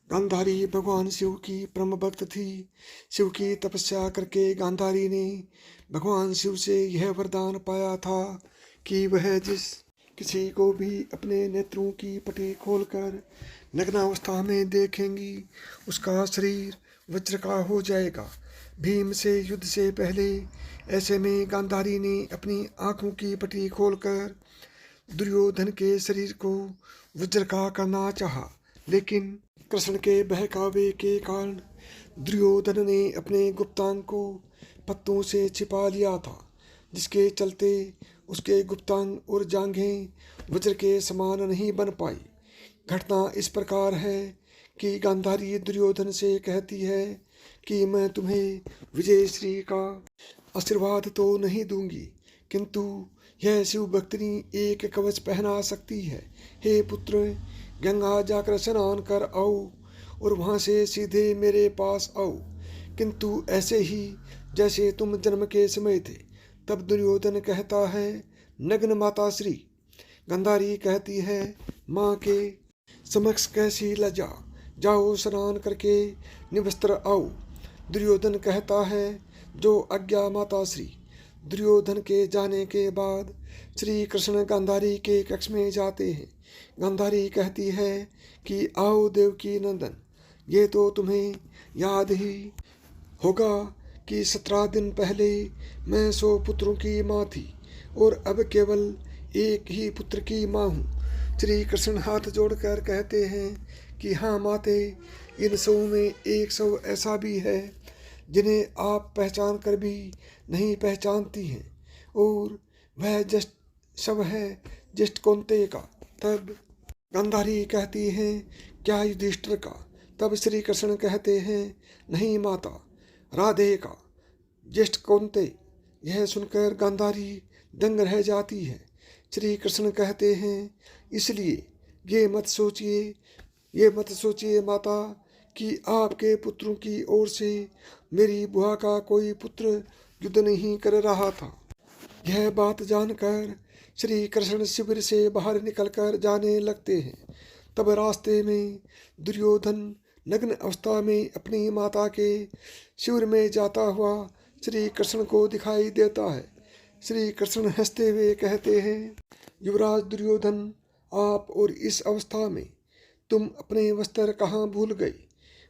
गांधारी भगवान शिव की परम भक्त थी। शिव की तपस्या करके गांधारी ने भगवान शिव से यह वरदान पाया था कि वह जिस किसी को भी अपने नेत्रों की पटी खोलकर नग्नावस्था में देखेंगी उसका शरीर वज्र का हो जाएगा। भीम से युद्ध से पहले ऐसे में गांधारी ने अपनी आंखों की पटी खोलकर दुर्योधन के शरीर को वज्र का करना चाहा, लेकिन कृष्ण के बहकावे के कारण दुर्योधन ने अपने गुप्तांग को पत्तों से छिपा लिया था, जिसके चलते उसके गुप्तांग और जांघें वज्र के समान नहीं बन पाई। घटना इस प्रकार है कि गांधारी दुर्योधन से कहती है कि मैं तुम्हें विजयश्री का आशीर्वाद तो नहीं दूंगी, किंतु यह शिव भक्तनी एक कवच पहना सकती है। हे पुत्र, गंगा जाकर स्नान कर आओ और वहाँ से सीधे मेरे पास आओ, किंतु ऐसे ही जैसे तुम जन्म के समय थे। तब दुर्योधन कहता है, नग्न माता श्री। गंधारी कहती है, माँ के समक्ष कैसी लज्जा, जाओ स्नान करके निवस्त्र आओ। दुर्योधन कहता है, जो आज्ञा माता श्री। दुर्योधन के जाने के बाद श्री कृष्ण गांधारी के कक्ष में जाते हैं। गांधारी कहती है कि आओ देवकी नंदन, ये तो तुम्हें याद ही होगा कि 17 दिन पहले मैं 100 पुत्रों की माँ थी और अब केवल एक ही पुत्र की माँ हूँ। श्री कृष्ण हाथ जोड़कर कहते हैं कि हाँ माते, इन 100 में 100 ऐसा भी है जिन्हें आप पहचान कर भी नहीं पहचानती हैं, और वह जस्ट शव है जस्ट कौंते का। तब गांधारी कहती हैं, क्या युधिष्ठिर का? तब श्री कृष्ण कहते हैं, नहीं माता, राधे का, ज्येष्ठ कौंते। यह सुनकर गांधारी दंग रह जाती है। श्री कृष्ण कहते हैं, इसलिए ये मत सोचिए माता कि आपके पुत्रों की ओर से मेरी बुआ का कोई पुत्र युद्ध नहीं कर रहा था। यह बात जानकर श्री कृष्ण शिविर से बाहर निकलकर जाने लगते हैं। तब रास्ते में दुर्योधन नग्न अवस्था में अपनी माता के शिविर में जाता हुआ श्री कृष्ण को दिखाई देता है। श्री कृष्ण हंसते हुए कहते हैं, युवराज दुर्योधन, आप और इस अवस्था में तुम अपने वस्त्र कहाँ भूल गए,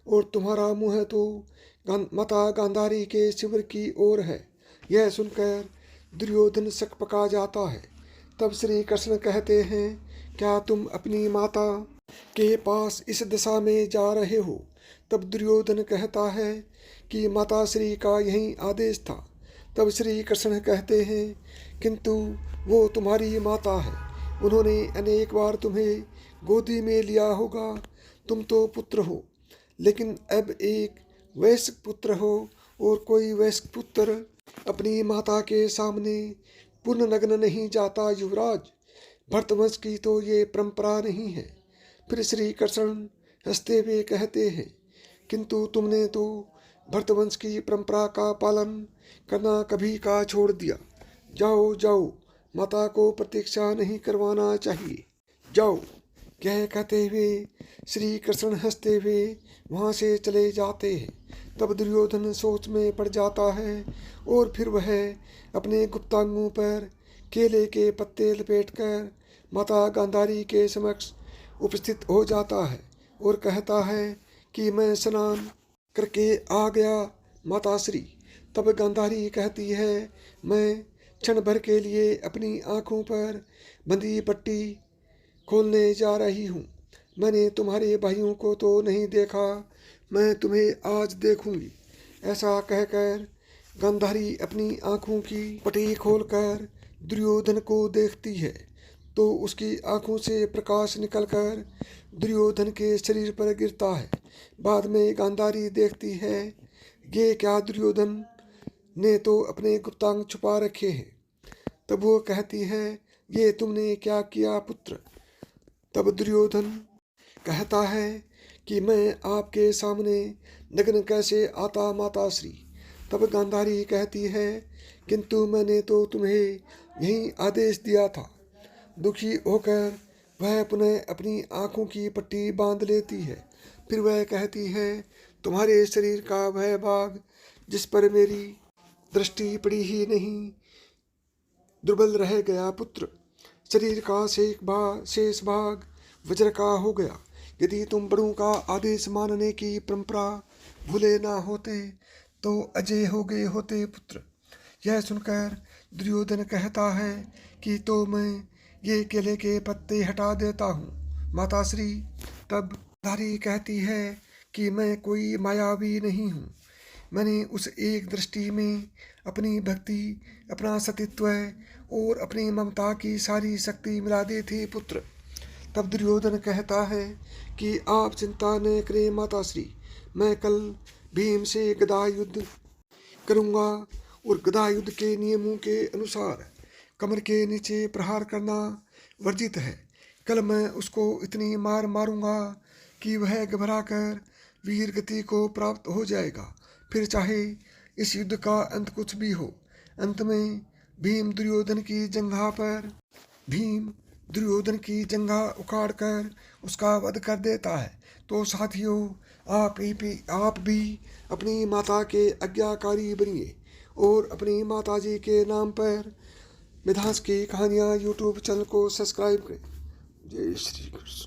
और तुम्हारा मुँह तो माता गांधारी के शिविर की ओर है। यह सुनकर दुर्योधन सकपका जाता है। तब श्री कृष्ण कहते हैं, क्या तुम अपनी माता के पास इस दिशा में जा रहे हो? तब दुर्योधन कहता है कि माता श्री का यही आदेश था। तब श्री कृष्ण कहते हैं, किंतु वो तुम्हारी माता है, उन्होंने अनेक बार तुम्हें गोदी में लिया होगा। तुम तो पुत्र हो, लेकिन अब एक वयस्क पुत्र हो, और कोई वयस्क पुत्र अपनी माता के सामने पूर्ण नग्न नहीं जाता युवराज। भरतवंश की तो ये परंपरा नहीं है। फिर श्री कृष्ण हंसते हुए कहते हैं, किंतु तुमने तो भरतवंश की परंपरा का पालन करना कभी का छोड़ दिया। जाओ जाओ, माता को प्रतीक्षा नहीं करवाना चाहिए, जाओ। यह कहते हुए श्री कृष्ण हंसते हुए वहाँ से चले जाते हैं। तब दुर्योधन सोच में पड़ जाता है, और फिर वह अपने गुप्तांगों पर केले के पत्ते लपेटकर माता गांधारी के समक्ष उपस्थित हो जाता है और कहता है कि मैं स्नान करके आ गया माताश्री। तब गांधारी कहती है, मैं क्षण भर के लिए अपनी आँखों पर बंधी पट्टी खोलने जा रही हूँ। मैंने तुम्हारे भाइयों को तो नहीं देखा, मैं तुम्हें आज देखूंगी। ऐसा कहकर गांधारी अपनी आँखों की पट्टी खोलकर दुर्योधन को देखती है, तो उसकी आँखों से प्रकाश निकलकर दुर्योधन के शरीर पर गिरता है। बाद में गांधारी देखती है, ये क्या, दुर्योधन ने तो अपने गुप्तांग छुपा रखे हैं। तब वो कहती है, ये तुमने क्या किया पुत्र? तब दुर्योधन कहता है कि मैं आपके सामने नग्न कैसे आता माताश्री। तब गांधारी कहती है, किंतु मैंने तो तुम्हें यही आदेश दिया था। दुखी होकर वह पुनः अपनी आँखों की पट्टी बांध लेती है फिर वह कहती है, तुम्हारे शरीर का वह भाग जिस पर मेरी दृष्टि पड़ी ही नहीं दुर्बल रह गया पुत्र। शरीर का शेष भाग वज्र का हो गया। यदि तुम बड़ों का आदेश मानने की परंपरा भूले ना होते तो अजय हो गए होते पुत्र। यह सुनकर दुर्योधन कहता है कि तो मैं ये केले के पत्ते हटा देता हूँ माताश्री। तब धारी कहती है कि मैं कोई मायावी नहीं हूँ। मैंने उस एक दृष्टि में अपनी भक्ति, अपना सतीत्व और अपनी ममता की सारी शक्ति मिला दी थी पुत्र। तब दुर्योधन कहता है कि आप चिंता न करें माताश्री, मैं कल भीम से गदा युद्ध करूँगा और गदा युद्ध के नियमों के अनुसार कमर के नीचे प्रहार करना वर्जित है। कल मैं उसको इतनी मार मारूंगा कि वह घबरा कर वीर गति को प्राप्त हो जाएगा। फिर चाहे इस युद्ध का अंत कुछ भी हो, अंत में भीम दुर्योधन की जंघा उखाड़ कर उसका वध कर देता है। तो साथियों, आप भी अपनी माता के आज्ञाकारी बनिए और अपनी माताजी के नाम पर मिथास की कहानियाँ यूट्यूब चैनल को सब्सक्राइब करें। जय श्री कृष्ण।